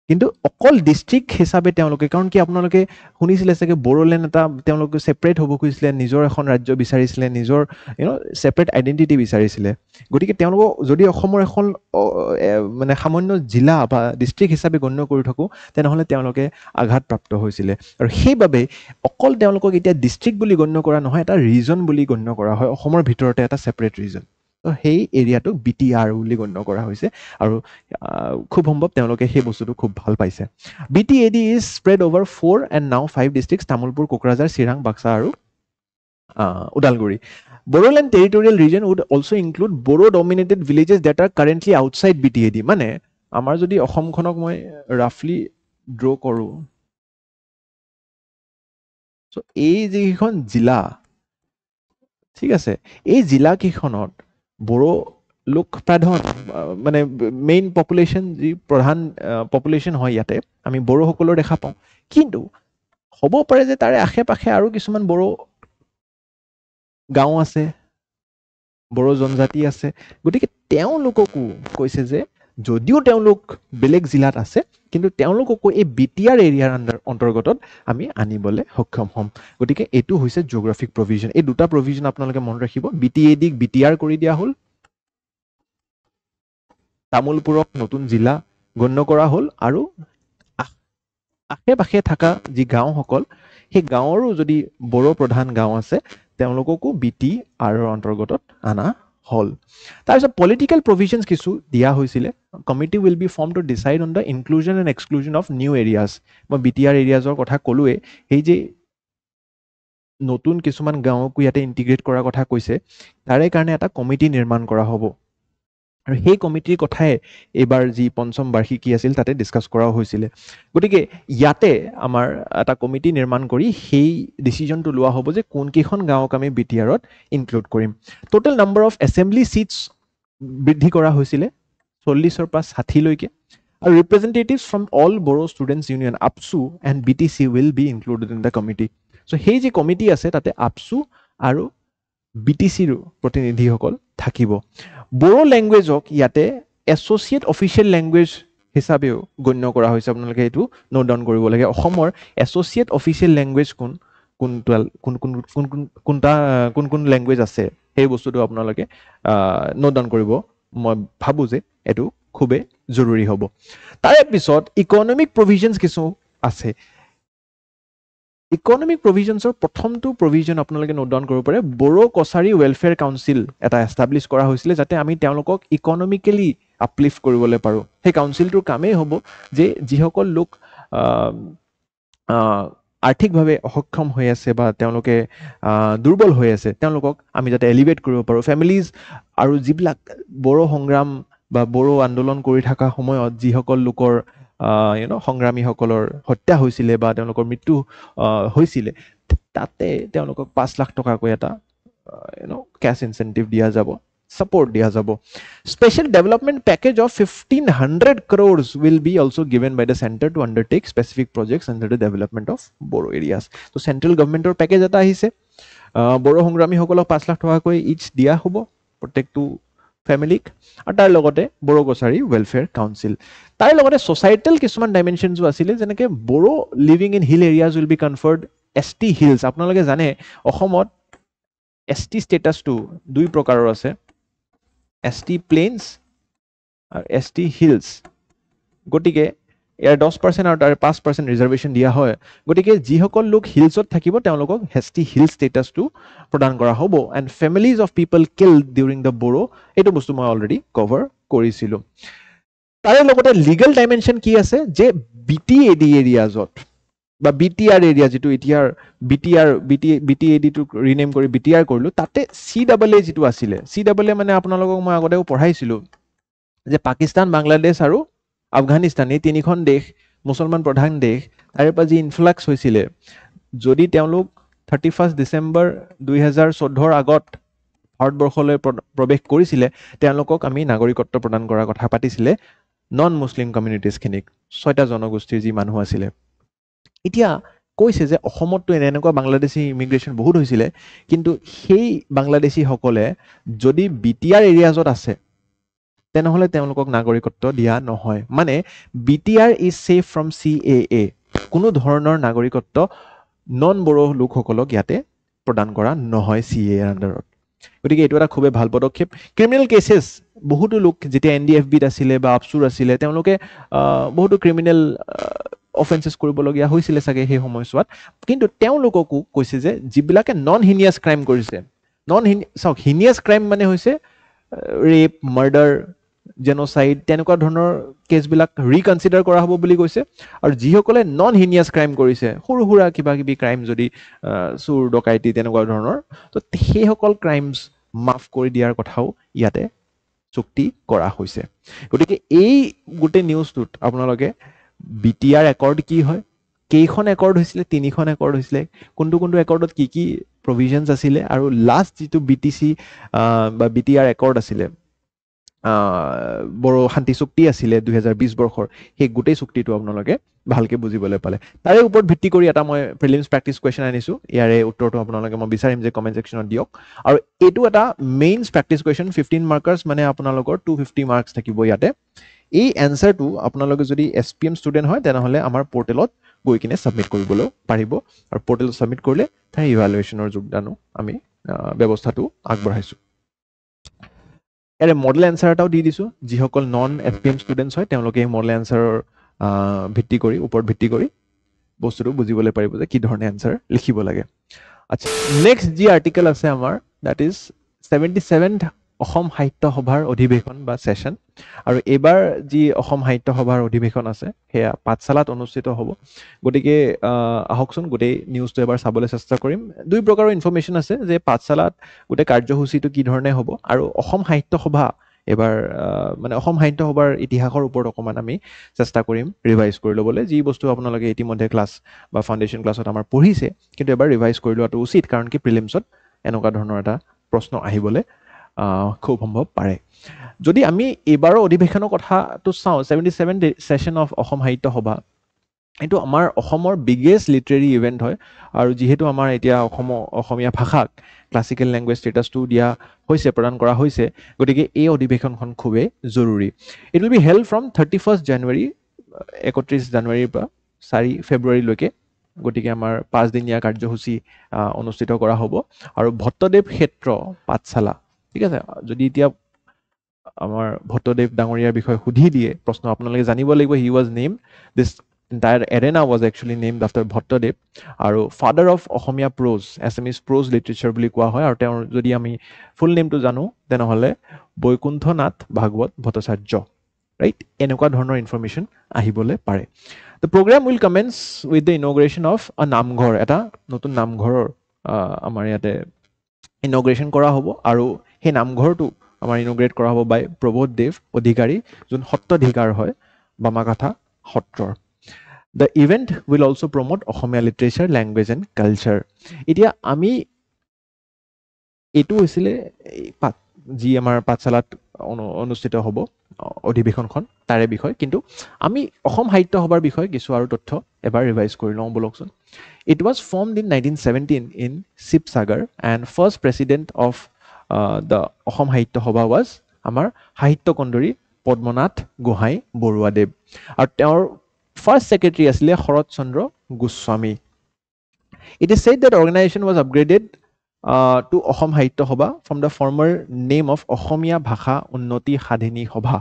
কিন্তু অকল ডিস্ট্ৰিক্ট হিচাপে তেওঁলোকে কাৰণ কি আপোনালোকে শুনিছিলে চাগে বড়োল্যান্ড এটা তেওঁলোকে সেপাৰেট হ'ব খুজিছিলে নিজৰ এখন ৰাজ্য বিচাৰিছিলে নিজৰ সেপাৰেট আইডেন্টিটি বিচাৰিছিলে গতিকে তেওঁলোক যদি অসমৰ এখন মানে সামান্য জিলা বা ডিস্ট্ৰিক্ট হিচাপে গণ্য কৰি থাকো তেনেহলে তেওঁলোকে আঘাতপ্ৰাপ্ত হৈছিলে আৰু সেইবাবে অকল তেওঁলোকক এতিয়া ডিস্ট্ৰিক্ট বুলি গণ্য কৰা নহয় এটা ৰিজন বুলি গণ্য কৰা হয় অসমৰ ভিতৰতে এটা সেপাৰেট ৰিজন তো সেই এৰিয়াটো BTR বুলি গণ্য কৰা হৈছে আৰু খুব সম্ভৱ তেওঁলোকে সেই বস্তুটো খুব ভাল পাইছে BTAD is spread over 4 and now 5 districts Tamulpur Kokrajhar Chirang Baksa আৰু Udalguri Bodoland territorial region would also include Bodo dominated villages that are currently outside BTAD মানে আমাৰ যদি অসমখনক মই ৰাফলি ড্ৰ কৰো সো এই যিখন জিলা ঠিক আছে এই জিলা কিখনত বড়ো লোক প্ৰধান মানে মেইন পপুলেশন যি প্ৰধান পপুলেশন হয় ইয়াতে আমি বড়ো সকলৰ দেখা পাওঁ কিন্তু হ'ব পাৰে যে তাৰে আশে-পাশে আৰু কিছুমান বড়ো গাঁও আছে বড়ো জনজাতি আছে গতিকে তেওঁলোককো কৈছে যে যদিও তেওঁলোক বেলেগ জিলাত আছে কিন্তু তেওঁলোককো এই BTR এৰিয়াৰ অন্তৰ্গতত আমি আনিবলৈ সক্ষম হ'ম গতিকে এটো হৈছে জিওগ্ৰাফিক প্ৰভিজন এই দুটা প্ৰভিজন আপোনালোকে মন ৰাখিব BTAD BTR কৰি দিয়া হ'ল তামুলপুৰক নতুন জিলা গণ্য কৰা হ'ল আৰু আশে-পাশে থকা যি গাঁও সকল সেই গাঁৱৰো যদি বড়ো প্ৰধান গাঁও আছে তেওঁলোককো BTR অন্তৰ্গতত আনা হল তাৰপিছত পলিটিক্যাল প্ৰভিজনছ কিছু দিয়া হৈছিলে committee will be form to decide on the inclusion and exclusion of new areas মই BTR এৰিয়াজৰ কথা ক'লোৱে সেই যে নতুন কিছুমান গাঁৱকো ইয়াতে ইন্টিগ্ৰেট কৰাৰ কথা কৈছে তাৰে কাৰণে এটা কমিটি নিৰ্মাণ কৰা হ'ব আৰু সেই কমিটিৰ কথাই এবাৰ যি পঞ্চম বাৰ্ষিকী আছিল তাতে ডিসকাস কৰা হৈছিল গতিকে ইয়াতে আমাৰ এটা কমিটি নিৰ্মাণ কৰি সেই ডিসিজনটো লোৱা হ'ব যে কোন কিখন গাঁওক আমি BTRত ইনক্লুড কৰিম total number of assembly seats বৃদ্ধি কৰা হৈছিল 40 পৰা 60 লৈকে আৰু representatives from all Bodo students union ABSU and BTC will be included in the committee so সেই যে কমিটি আছে তাতে আপসু আৰু BTC ৰ প্ৰতিনিধিসকল থাকিব বড়ো ল্যাঙ্গুৱেজক ইয়াতে এছ'চিয়েট অফিচিয়েল ল্যাঙ্গুৱেজ হিচাপেও গণ্য কৰা হৈছে আপোনালোকে এটো নোট ডাউন কৰিব লাগে অসমৰ এছ'চিয়েট অফিচিয়েল ল্যাঙ্গুৱেজ কোন ল্যাঙ্গুৱেজ আছে সেই বস্তুটো আপোনালোকে নোট ডাউন কৰিব মই ভাবো যে এটো খুবে জৰুৰী হ'ব তাৰে পিছত ইকোনমিক প্ৰভিজনছ কিছু আছে ইকোনমিক প্ৰভিজনছৰ প্ৰথমটো প্ৰভিজন আপোনালোকে নোট ডাউন কৰিব পাৰে বড়ো কছাৰী ওয়েলফেয়াৰ কাউন্সিল এটা এস্টাব্লিশ কৰা হৈছিল যাতে আমি তেওঁলোকক ইকোনমিক্যালি আপলিফ্ট কৰিবলৈ পাৰো সেই কাউন্সিলটোৰ কামেই হ'ব যে যিসকল লোক আৰ্থিকভাৱে অক্ষম হৈ আছে বা তেওঁলোকে দুৰ্বল হৈ আছে তেওঁলোকক আমি যাতে এলিভেট কৰিব পাৰো ফ্যামিলিজ আৰু যিবিলাক বড়ো সংগ্ৰাম বা বড়ো আন্দোলন কৰি থকা সময়ত যিসকল লোকৰ সংগ্ৰামীসকলৰ হত্যা হৈছিল বা তেওঁলোকৰ মৃত্যু হৈছিল তাতে তেওঁলোকক 5 লাখ টকাকৈ এটা ক্যাশ ইনসেন্টিভ দিয়া যাব support দিয়া যাব special development package of 1500 crores will be also given by the center to undertake specific projects under the development of Boro areas so central government or package eta ahise Boro সংগ্ৰামী সকলক 5 লাখ টকাকৈ ইচ দিয়া হ'ব প্ৰত্যেকটো ফ্যামিলিক আৰু তাৰ লগতে বড়ো গোসাৰী ওয়েলফেয়াৰ কাউন্সিল তাৰ লগতে সোসাইটেল কিছুমান ডাইমেনশনছ আছিল যেনেকৈ Bodo living in hill areas will be conferred ST hills আপোনালোকে জানে অসমত এসটি স্ট্যাটাসটো দুই প্ৰকাৰৰ আছে এসটি প্লেইনছ আৰু এসটি হিলছ গতিকে ইয়াৰ 10% আৰু তাৰ 5% ৰিজাৰ্ভেশ্যন দিয়া হয় গতিকে যিসকল লোক হিলছত থাকিব তেওঁলোকক এসটি হিল স্ট্যাটাসটো প্ৰদান কৰা হ'ব and families of people killed during the Bodo এইটো বস্তু মই অলৰেডি কভাৰ কৰিছিলোঁ তাৰে লগতে লিগেল ডাইমেনশন কি আছে যে বিটিএডি এৰিয়াজত বা বিটিআৰ এৰিয়া যেটো এতিয়াৰ বিটিএডি টু ৰিনেম কৰি বিটিআৰ কৰিলো তাতে সিডব্লিউ যেটো আছিল সিডব্লিউ মানে আপোনালোকক মই আগতেও পঢ়াইছিলোঁ যে পাকিস্তান বাংলাদেশ আৰু আফগানিস্তান এই তিনিখন দেশ মুছলমান প্ৰধান দেশ তাৰে পৰা যি ইনফ্লাক্স হৈছিল যদি তেওঁলোক 31 ডিসেম্বৰ 2014 ৰ আগত ভাৰতবৰ্ষলৈ প্ৰৱেশ কৰিছিল তেওঁলোকক আমি নাগৰিকত্ব প্ৰদান কৰাৰ কথা পাতিছিল নন মুছলিম কমিউনিটিজ খিনিক ছয়টা জনগোষ্ঠীৰ যি মানুহ আছিল এতিয়া কৈছে যে অসমতো এনেকুৱা বাংলাদেশী ইমিগ্ৰেশ্যন বহুত হৈছিল কিন্তু সেই বাংলাদেশী সকলে যদি বিটিআৰ এৰিয়াজত আছে তেনেহলে তেওঁলোকক নাগৰিকত্ব দিয়া নহয় মানে BTR is safe from CAA কোনো ধৰণৰ নাগৰিকত্ব নন বড়ো লোকসকলক ইয়াতে প্ৰদান কৰা নহয় সিএএ আন্ডাৰত গতিকে এইটো এটা খুবেই ভাল পদক্ষেপ ক্ৰিমিনেল কেसेस বহুতো লোক যেতিয়া এনডিএফবিত আছিল বা আপসুৰ আছিল তেওঁলোকে বহুতো ক্ৰিমিনেল অফেন্সেস কৰিবলগীয়া হৈছিল সাগে সেই সময়ছোৱাত কিন্তু তেওঁলোককো কৈছে যে যিবিলাকে নন হিনিয়াস ক্ৰাইম কৰিছে নন হিনিয়াস ক্ৰাইম মানে হৈছে ৰেপ মাৰ্ডাৰ জেনোসাইড তেনেকুৱা ধৰণৰ কেছবিলাক ৰিকনসিডাৰ কৰা হ'ব বুলি কৈছে আৰু যিসকলে নন হিনিয়াস ক্ৰাইম কৰিছে সৰু সৰু কিবা কিবি ক্ৰাইম যদি চুৰ ডকাইতি তেনেকুৱা ধৰণৰ তো সেই সকল ক্ৰাইমছ মাফ কৰি দিয়াৰ কথাও ইয়াতে চুক্তি কৰা হৈছে গতিকে এই গোটে নিউজটোত আপোনালোকে বিটিআৰ একৰ্ড কি হয় কেইখন একৰ্ড হৈছিল তিনিখন একৰ্ড হৈছিল কোনটো কোনটো একৰ্ডত কি কি প্ৰভিজনছ আছিল আৰু লাষ্ট যেটো বিটিসি বা বিটিআৰ একৰ্ড আছিল বড়ো শান্তি চুক্তি আছিল 2020 বৰ্ষৰ সেই গোটেই চুক্তিটো আপোনালোকে ভালকে বুজিবলৈ পালে তাৰে ওপৰত ভিত্তি কৰি এটা মই প্ৰিলিমছ প্ৰেক্টিছ কোৱেশ্চন আনিছো ইয়াৰে উত্তৰটো আপোনালোকে মই বিচাৰিম যে কমেন্ট সেকশনত দিয়ক আৰু এটো এটা মেইনছ প্ৰেক্টিছ কোৱেশ্চন 15 মাৰ্কাৰ্ছ মানে আপোনালোকৰ 250 মাৰ্কছ থাকিব ইয়াতে এই এনসাৰটো আপোনালোকে যদি এসপিএম ষ্টুডেন্ট হয় তেনেহলে আমাৰ পৰ্টেলত গৈ কিনে সাবমিট কৰিবলৈ পাৰিব আৰু পৰ্টেলত সাবমিট কৰিলে তাৰ ইভালুৱেচনৰ যোগদানো আমি ব্যৱস্থাটো আগবঢ়াইছো এৰে মডেল এনসাৰ এটাও দি দিছো যিসকল নন এফপিএম ষ্টুডেন্টস হয় তেওঁলোকে এই মডেল এনসাৰৰ ভিত্তি কৰি ওপৰত ভিত্তি কৰি বস্তুটো বুজিবলৈ পাৰিব যে কি ধৰণে এনসাৰ লিখিব লাগে আচ্ছা নেক্সট যি আৰ্টিকেল আছে আমাৰ দ্যাট ইজ 77th অসম সাহিত্য সভাৰ অধিৱেশন বা সেশন আৰু এবাৰ যি অসম সাহিত্য সভাৰ অধিৱেশন আছে হেয়া পাঠশালাত অনুষ্ঠিত হ'ব গতিকে আহকচোন গোটেই নিউজটো এবাৰ চাবলৈ চেষ্টা কৰিম দুই প্ৰকাৰৰ ইনফৰমেশন আছে যে পাঠশালাত গোটেই কাৰ্যসূচীটো কি ধৰণে হ'ব আৰু অসম সাহিত্য সভা এবাৰ মানে অসম সাহিত্য সভাৰ ইতিহাসৰ ওপৰত অকমান আমি চেষ্টা কৰিম ৰিভাইজ কৰি ল'বলৈ যি বস্তু আপোনালোকে ইতিমধ্যে ক্লাছ বা ফাউণ্ডেশ্যন ক্লাছত আমাৰ পঢ়িছে কিন্তু এবাৰ ৰিভাইজ কৰি লোৱাটো উচিত কাৰণ কি প্ৰিলিমছত এনেকুৱা ধৰণৰ এটা প্ৰশ্ন আহিবলৈ খুব সম্ভৱ পাৰে যদি আমি এবাৰৰ অধিৱেশনৰ কথাটো চাওঁ 77th সেশন অফ অসম সাহিত্য সভা এটো আমাৰ অসমৰ বিগেষ্ট লিটাৰেৰী ইভেন্ট হয় আৰু যেহেতু আমাৰ এতিয়া অসমীয়া ভাষাক ক্লাসিক্যাল ল্যাঙ্গুৱেজ স্ট্যাটাসটো দিয়া হৈছে প্ৰদান কৰা হৈছে গতিকে এই অধিৱেশনখন খুবেই জৰুৰী it will be held from 31st জানুৱাৰী 31 জানুৱাৰীৰ পৰা 4 ফেব্ৰুৱাৰীলৈকে গতিকে আমাৰ 5 দিনীয়া কাৰ্যসূচী অনুষ্ঠিত কৰা হ'ব আৰু ভট্টদেৱ ক্ষেত্ৰ পাঠশালা ঠিক আছে যদি এতিয়া আমাৰ ভট্টদেৱ ডাঙৰীয়াৰ বিষয়ে সুধি দিয়ে প্ৰশ্ন আপোনালোকে জানিব লাগিব he was named this entire arena was actually named after Bhattodev আৰু father of Asomiya prose Assamese prose literature বুলি কোৱা হয় আৰু তেওঁৰ যদি আমি ফুল নেমটো জানো তেনেহলে বৈকুণ্ঠনাথ ভাগৱত ভট্টাচাৰ্য ৰাইট এনেকুৱা ধৰণৰ ইনফৰমেশন আহিবলৈ পাৰে the program will commence with the inauguration of a নামঘৰ এটা নতুন নামঘৰৰ আমাৰ ইয়াতে ইনগ্ৰেশন কৰা হ'ব আৰু সেই নামঘৰটো আমাৰ ইনগ্ৰেট কৰা হ'ব বাই প্ৰবোধদেৱ অধিকাৰী যোন সত্ৰাধিকাৰ হয় বামাকাথা সত্ৰৰ The event will also promote Ohomia literature, language and culture. এতিয়া আমি এটো হৈছিলে যি আমাৰ পাঠশালাত অনুষ্ঠিত হ'ব অধিৱেশনখন তাৰে বিষয় কিন্তু আমি অসম সাহিত্য সভাৰ বিষয়ে কিছু আৰু তথ্য এবাৰ ৰিভাইজ কৰি লওঁ বলকচোন It was formed in 1917 in Sibsagar and first president of the Ahom Sahitya Sabha was আমাৰ সাহিত্য কন্দৰী পদ্মনাথ গোহাঁই বৰুৱাদেৱ আৰু তেওঁৰ ফাৰ্ষ্ট সেক্ৰেটাৰী আছিলে শৰৎ চন্দ্ৰ Goswami It is said that organization was upgraded to Ahom Sahitya Sabha from the former name of Ahomia Bhasha Unnoti Sadhini Sabha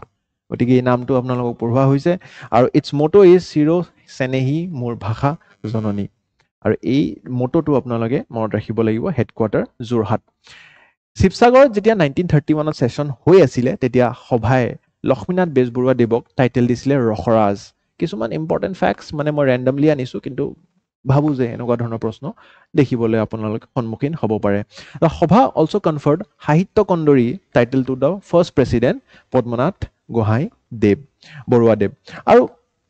গতিকে এই নামটো আপোনালোকক পঢ়োৱা হৈছে আৰু its motto is চিৰ চেনেহী মোৰ ভাষা জননী আৰু এই মটোটো আপোনালোকে মনত ৰাখিব লাগিব হেডকোৱাৰ্টাৰ যোৰহাট শিৱসাগৰত যেতিয়া 1931ত সেশন হৈ আছিল তেতিয়া সভাই লক্ষ্মীনাথ বেজবৰুৱা দেৱক টাইটেল দিছিলে ৰখৰাজ কিছুমান ইম্পৰ্টেন্ট ফ্যাক্টস মানে মই ৰেন্ডমলি আনিছো কিন্তু ভাবু যে এনেকুৱা ধৰণৰ প্ৰশ্ন দেখিবলৈ আপোনালোকে সন্মুখীন হ'ব পাৰে The সভা also conferred সাহিত্য কন্দৰী title to the first president Padmanath Gohain Dev Baruah Dev আৰু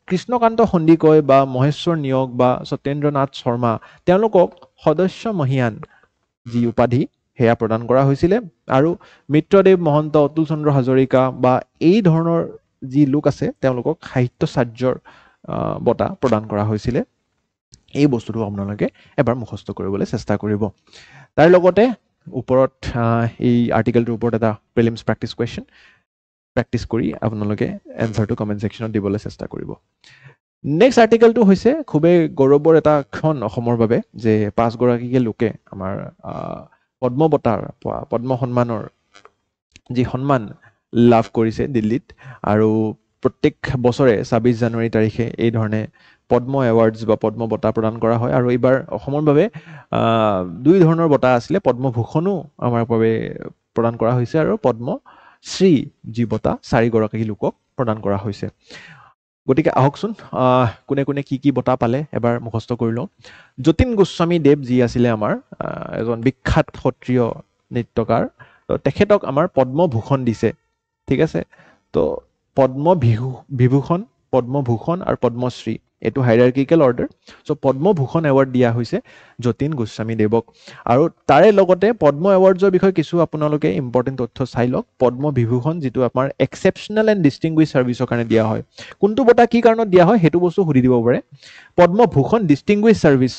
কৃষ্ণকান্ত সন্দিকৈ বা মহেশ্বৰ নিয়োগ বা সত্যেন্দ্ৰনাথ শৰ্মা তেওঁলোকক সদস্য মহিয়ান যি উপাধি হেয়া প্ৰদান কৰা হৈছিল আৰু মিত্ৰদেৱ মহন্ত অতুল চন্দ্ৰ হাজৰিকা বা এই ধৰণৰ যি লোক আছে তেওঁলোকক সাহিত্যাচাৰ্যৰ বঁটা প্ৰদান কৰা হৈছিল এই বস্তুটো আপোনালোকে এবাৰ মুখস্থ কৰিবলৈ চেষ্টা কৰিব তাৰ লগতে ওপৰত এই আৰ্টিকেলটোৰ ওপৰত এটা প্ৰিলিমছ প্ৰেক্টিছ কোৱেশ্চন প্ৰেক্টিছ কৰি আপোনালোকে এনসাৰটো কমেন্ট সেকশনত দিবলৈ চেষ্টা কৰিব নেক্সট আৰ্টিকেলটো হৈছে খুবেই গৌৰৱৰ এটা ক্ষণ অসমৰ বাবে যে পাঁচ গৰাকীকে লোকে আমাৰ পদ্ম বঁটাৰ পদ্ম সন্মানৰ যি সন্মান লাভ কৰিছে দিল্লীত আৰু প্ৰত্যেক বছৰে 26 জানুৱাৰী তাৰিখে এই ধৰণে পদ্ম এৱাৰ্ডছ বা পদ্ম বঁটা প্ৰদান কৰা হয় আৰু এইবাৰ অসমৰ বাবে দুই ধৰণৰ বঁটা আছিল পদ্মভূষণো আমাৰ বাবে প্ৰদান কৰা হৈছে আৰু পদ্ম শ্ৰী যি বঁটা 4 গৰাকী লোকক প্ৰদান কৰা হৈছে গতিকে আহকচোন কোনে কোনে কি বঁটা পালে এবাৰ মুখস্থ কৰি লওঁ যতীন গোস্বামী দেৱ যি আছিল আমাৰ এজন বিখ্যাত সত্ৰীয় নৃত্যকাৰ তেখেতক আমাৰ পদ্মভূষণ দিছে ঠিক আছে তো পদ্মবিভূষণ পদ্মভূষণ আৰু পদ্মশ্ৰী এটো হাইৰাৰ্কিক্যাল অৰ্ডাৰ সো পদ্মভূষণ এৱাৰ্ড দিয়া হৈছে যতীন গোস্বামী দেৱক আৰু তাৰে লগতে পদ্ম এৱাৰ্ডৰ বিষয়ে কিছু আপোনালোকে ইম্পৰ্টেন্ট তথ্য চাই লওক পদ্মবিভূষণ যেটো আমাৰ এক্সেপচনেল এণ্ড ডিস্টিংগুইশ্ড সাৰ্ভিসৰ কাৰণে দিয়া হয় কোনটো বঁটা কি কাৰণত দিয়া হয় হেতু বস্তু সুধি দিব পাৰে পদ্মভূষণ ডিস্টিংগুইশ্ড সাৰ্ভিস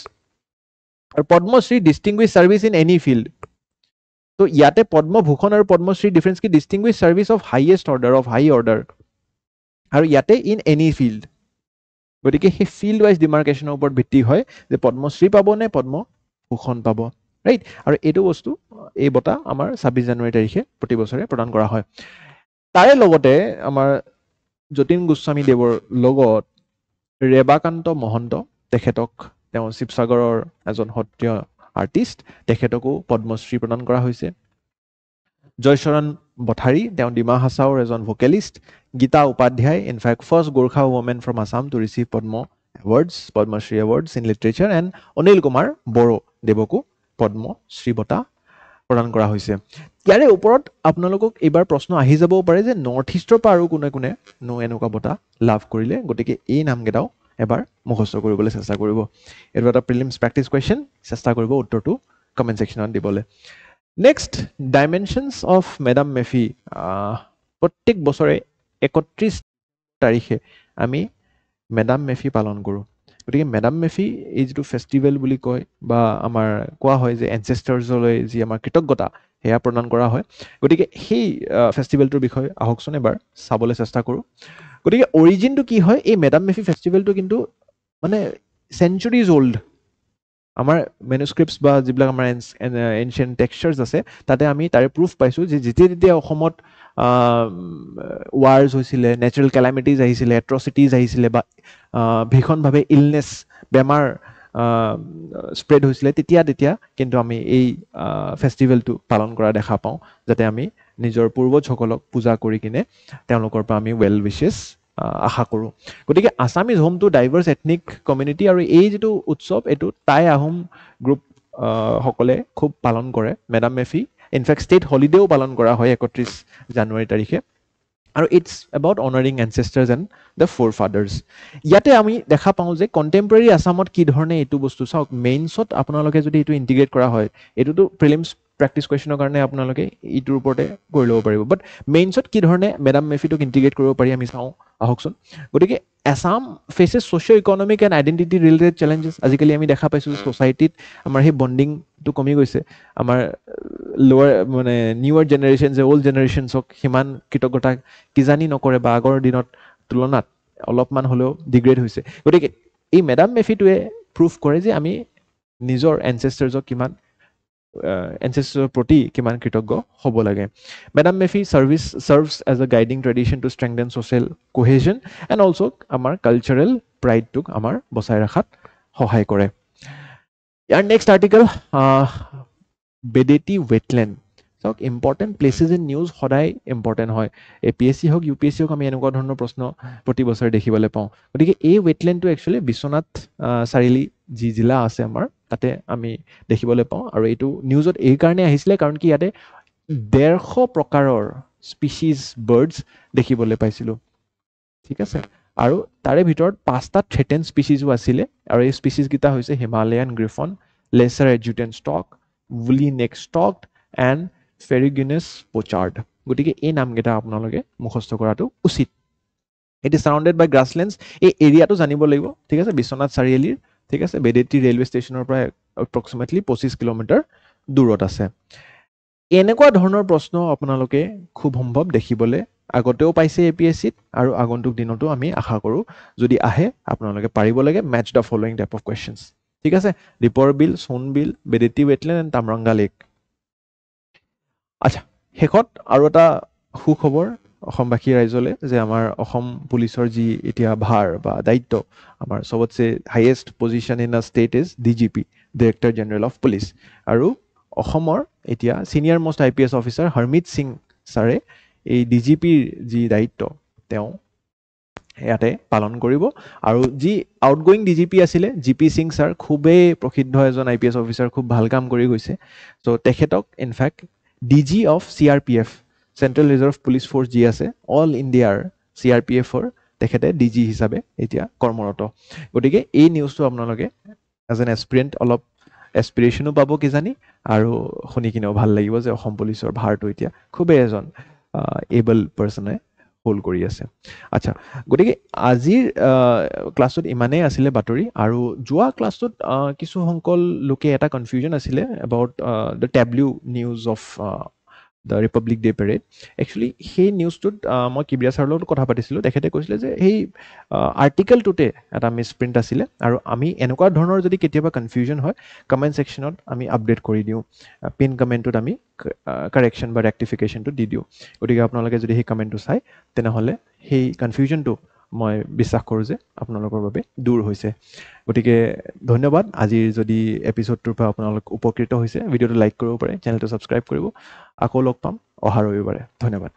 আৰু Padma Shri distinguished service in any field তো ইয়াতে পদ্মভূষণ আৰু পদ্মশ্ৰী ডিফাৰেন্স কি distinguished service of highest order of high order আৰু ইয়াতে ইন এনি ফিল্ড গতিকে হে ফিল্ড ওয়াইজ ডিমাৰ্কেশনৰ ওপৰত ভিত্তি হয় যে পদ্মশ্ৰী পাব নে পদ্মভূষণ পাব ৰাইট আৰু এটো বস্তু এই বঁটা আমাৰ 26 জানুৱাৰী তাৰিখে প্ৰতি বছৰে প্ৰদান কৰা হয় তাৰে লগতে আমাৰ যতীন গোস্বামী দেৱৰ লগত ৰেবাকান্ত মহন্ত তেখেতক তেওঁ শিৱসাগৰৰ এজন সত্ৰীয় আৰ্টিষ্ট তেখেতকো পদ্মশ্ৰী প্ৰদান কৰা হৈছে জয়চৰণ বঠাৰী তেওঁ ডিমা হাছাওৰ এজন ভোকেলিষ্ট Gita Upadhyay in fact first Gorkha woman from Assam to receive Padma awards Padma Shri awards in literature and Anil Kumar Boro দেৱকো Padmashri বঁটা প্ৰদান কৰা হৈছে ইয়াৰে ওপৰত আপোনালোকক এবাৰ প্ৰশ্ন আহি যাব পাৰে যে নৰ্থ ইষ্টৰ পৰা আৰু কোনে কোনে এনেকুৱা বঁটা লাভ কৰিলে গতিকে এই নামকেইটাও এবাৰ মুখস্থ কৰিবলৈ চেষ্টা কৰিব এটো এটা প্ৰিলিমছ প্ৰেক্টিছ কোৱেশ্চন চেষ্টা কৰিব উত্তৰটো কমেন্ট সেকশনত দিবলৈ নেক্সট ডাইমেনশনছ অফ মেডাম মেফি প্ৰত্যেক বছৰে 31 তাৰিখে আমি মেডাম মেফি পালন কৰোঁ গতিকে মেডাম মেফি এই যেটো ফেষ্টিভেল বুলি কয় বা আমাৰ কোৱা হয় যে এনসেষ্টাৰ্ছলৈ যি আমাৰ কৃতজ্ঞতা হেয়া প্ৰদান কৰা হয় গতিকে সেই ফেষ্টিভেলটোৰ বিষয়ে আহকচোন এবাৰ চাবলৈ চেষ্টা কৰোঁ গতিকে অৰিজিনটো কি হয় এই মেডাম মেফি ফেষ্টিভেলটো কিন্তু মানে সেঞ্চুৰিজ ওল্ড আমাৰ মেনুস্ক্ৰিপ্টছ বা যিবিলাক আমাৰ এনশিয়েন্ট টেক্সচাৰ্ছ আছে তাতে আমি তাৰে প্ৰুফ পাইছো যে যেতিয়া অসমত ওয়াৰ্স হৈছিল নেচাৰেল ক্যালামিটিজ আহিছিল এট্ৰচিটিজ আহিছিল বা ভীষণভাৱে ইলনেছ বেমাৰ স্প্ৰেড হৈছিল তেতিয়া কিন্তু আমি এই ফেষ্টিভেলটো পালন কৰা দেখা পাওঁ যাতে আমি নিজৰ পূৰ্বজসকলক পূজা কৰি কিনে তেওঁলোকৰ পৰা আমি ৱেল উইশেছ আশা কৰোঁ গতিকে Assamese home to diverse ethnic community আৰু এই যেটো উৎসৱ এটো টাই আহোম গ্ৰুপ সকলে খুব পালন কৰে মেডাম মেফি ইনফেক্ট ষ্টেট হলিডেও পালন কৰা হয় 31 জানুৱাৰী তাৰিখে আৰু it's about honouring ancestors and the forefathers ইয়াতে আমি দেখা পাওঁ যে কণ্টেম্পৰেৰী আসামত কি ধৰণে এইটো বস্তু চাওক মেইনছত আপোনালোকে যদি এইটো ইণ্টিগ্ৰেট কৰা হয় এইটোতো প্ৰিলিমছ প্ৰেক্টিছ কুৱেশ্যনৰ কাৰণে আপোনালোকে ইটোৰ ওপৰতে কৰি ল'ব পাৰিব বাট মেইনছত কি ধৰণে মেডাম মেফিটোক ইণ্টিগ্ৰেট কৰিব পাৰি আমি চাওঁ আহকচোন গতিকে Assam faces socio' economic and identity related challenges আজিকালি আমি দেখা পাইছোঁ যে ছ'চাইটিত আমাৰ সেই বণ্ডিংটো কমি গৈছে আমাৰ লোৱাৰ মানে নিউৱাৰ জেনেৰেশ্যন যে অল্ড জেনেৰেশ্যনছক সিমান কৃতজ্ঞতা কিজানি নকৰে বা আগৰ দিনত তুলনাত অলপমান হ'লেও ডিগ্ৰেড হৈছে গতিকে এই মেডাম মেফিটোৱে প্ৰুভ কৰে যে আমি নিজৰ এনচেষ্টাৰ্ছক কিমান এনচেষ্টাৰৰ প্ৰতি কিমান কৃতজ্ঞ হ'ব লাগে Medam Mephi serves as a guiding tradition to strengthen social cohesion and also' আমাৰ কালচাৰেল প্ৰাইডটোক আমাৰ বচাই ৰখাত সহায় কৰে ইয়াৰ নেক্সট আৰ্টিকল বেডেটি ৱেটলেণ্ড চাওক ইম্পৰ্টেণ্ট প্লেচেছ ইন নিউজ সদায় ইম্পৰ্টেণ্ট হয় APSC হওক UPSC হওক আমি এনেকুৱা ধৰণৰ প্ৰশ্ন প্ৰতি বছৰে দেখিবলৈ পাওঁ গতিকে এই ৱেটলেণ্ডটো একচুৱেলি বিশ্বনাথ চাৰিআলি যি জিলা আছে আমাৰ তাতে আমি দেখিবলৈ পাওঁ আৰু এইটো নিউজত এই কাৰণে আহিছিলে কাৰণ কি ইয়াতে 150 প্ৰকাৰৰ স্পিচিজ বাৰ্ডছ দেখিবলৈ পাইছিলোঁ ঠিক আছে আৰু তাৰে ভিতৰত 5টা থ্ৰেটেন স্পিচিজো আছিলে আৰু এই স্পিচিজকেইটা হৈছে Himalayan griffon lesser adjutant stock উলি নেক ষ্টক এণ্ড ফেৰিগিনাছ পোচাৰ্ড গতিকে এই নামকেইটা আপোনালোকে মুখস্থ কৰাটো উচিত ইট ইজ ছাৰাউণ্ডেড বাই গ্ৰাছলেণ্ডছ এই এৰিয়াটো জানিব লাগিব ঠিক আছে বিশ্বনাথ চাৰিআলিৰ ঠিক আছে বেডেটি ৰেলৱে ষ্টেচনৰ পৰা এপ্ৰক্সিমেটলি 25 কিলোমিটাৰ দূৰত আছে এনেকুৱা ধৰণৰ প্ৰশ্ন আপোনালোকে খুব সম্ভৱ দেখিবলৈ আগতেও পাইছে APSCত আৰু আগন্তুক দিনতো আমি আশা কৰোঁ যদি আহে আপোনালোকে পাৰিব লাগে match the following type of questions ঠিক আছে দীপৰ বিল সোণ বিল বেডেটি ৱেটলেণ্ড এণ্ড তামৰংগা লেক আচ্ছা শেষত আৰু এটা সুখবৰ অসমবাসী ৰাইজলৈ যে আমাৰ অসম পুলিচৰ যি এতিয়া ভাৰ বা দায়িত্ব আমাৰ চবতছে highest position in a state is DGP director general of police আৰু অসমৰ এতিয়া senior most IPS officer Harmeet Singh ছাৰে এই DGPৰ যি দায়িত্ব তেওঁ ইয়াতে পালন কৰিব আৰু যি আউটগোয়িং DGP আছিলে GP সিং ছাৰ খুবেই প্ৰসিদ্ধ এজন IPS অফিচাৰ খুব ভাল কাম কৰি গৈছে চ' তেখেতক in fact DG of CRPF central reserve police force যি আছে অল ইণ্ডিয়াৰ CRPFৰ তেখেতে DG হিচাপে এতিয়া কৰ্মৰত গতিকে এই নিউজটো আপোনালোকে এজ এন এছপিৰেণ্ট অলপ এছপিৰেশ্যনো পাব কিজানি আৰু শুনি কিনেও ভাল লাগিব যে অসম পুলিচৰ ভাৰটো এতিয়া খুবেই এজন এবল পাৰ্চনে হোল্ড কৰি আছে আচ্ছা গতিকে আজিৰ ক্লাছত ইমানেই আছিলে বাতৰি আৰু যোৱা ক্লাছটোত কিছু সংখ্যক লোকে এটা কনফিউজন আছিলে about the tableau news of the republic day parade actually সেই নিউজটোত মই কিবৰিয়া ছাৰৰ লগত কথা পাতিছিলোঁ তেখেতে কৈছিলে যে সেই আৰ্টিকেলটোতে এটা মিছপ্ৰিণ্ট আছিলে আৰু আমি এনেকুৱা ধৰণৰ যদি কেতিয়াবা কনফিউজন হয় কমেণ্ট ছেকশ্যনত আমি আপডেট কৰি দিওঁ পিন কমেণ্টটোত আমি কাৰেকশ্যন বা ৰেক্টিফিকেশ্যনটো দি দিওঁ গতিকে আপোনালোকে যদি সেই কমেণ্টটো চায় তেনেহ'লে সেই কনফিউজনটো মই বিশ্বাস কৰোঁ যে আপোনালোকৰ বাবে দূৰ হৈছে গতিকে ধন্যবাদ আজিৰ যদি এপিছ'ডটোৰ পৰা আপোনালোক উপকৃত হৈছে ভিডিঅ'টো লাইক কৰিব পাৰে চেনেলটো ছাবস্ক্ৰাইব কৰিব আকৌ লগ পাম অহা ৰবিবাৰে ধন্যবাদ